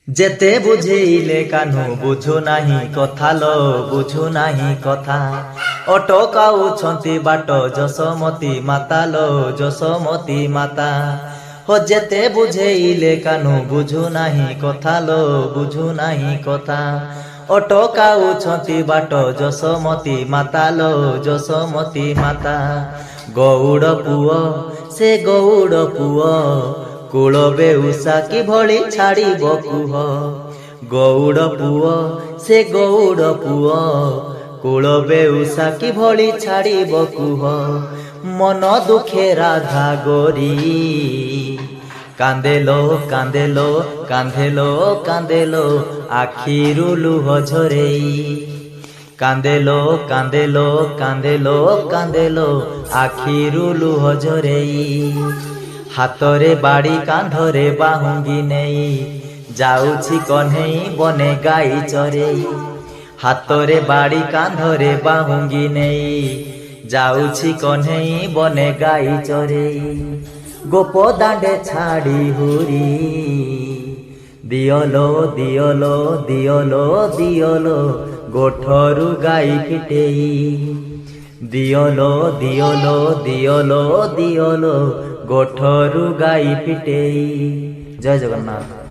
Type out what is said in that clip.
যেতে বুঝেইলে কানু বুঝু নাহি কথা লো বুঝু নাহি কথা অটকাউছন্তি বাট যশোমতী মাতা লো যশোমতী মাতা হো যেতে বুঝেইলে কানু বুঝু নাহি কথা লো বুঝু নাহি কথা অটকাউছন্তি বাট যশোমতী মাতা লো যশোমতী মাতা গৌড় পুଅ ସେ ଗୌଡ଼ ପୁଅ କୂଳ ବେଉସା କିଭଳି ଛାଡ଼ିବ କୁହ ଗୌଡ଼ ପୁଅ ସେ ଗୌଡ଼ ପୁଅ କୂଳ ବେଉସା କିଭଳି ଛାଡ଼ିବ କୁହ ମନ ଦୁଃଖେ ରାଧା ଗୋରୀ କାନ୍ଦେଲୋ କାନ୍ଦେଲୋ କାନ୍ଦେଲୋ କାନ୍ଦେଲୋ ଆଖିରୁ ଲୁହ ଝରେଇ କାନ୍ଦେଲୋ କାନ୍ଦେଲୋ କାନ୍ଦେଲୋ କାନ୍ଦେଲୋ ଆଖିରୁ ଲୁହ ଝରେଇ ହାତରେ ବାଡ଼ି କାନ୍ଧରେ ବାହୁଙ୍ଗି ନେଇ ଯାଉଛି କହ୍ନେଇ ବନେ ଗାଈ ଚରେଇ ହାତରେ ବାଡ଼ି କାନ୍ଧରେ ବାହୁଙ୍ଗି ନେଇ ଯାଉଛି କହ୍ନେଇ ବନେ ଗାଈ ଚରେଇ ଗୋପ ଦାଣ୍ଡେ ଛାଡ଼ି ହୁରି ଦିଅଲୋ ଦିଅଲୋ ଦିଅଲୋ ଦିଅଲୋ ଗୋଠରୁ ଗାଈ ଫିଟେଇ ଦିଅଲୋ ଦିଅଲୋ ଦିଅଲୋ ଦିଅଲୋ ଗୋଠରୁ ଗାଈ ଫିଟେଇ। ଜୟ ଜଗନ୍ନାଥ।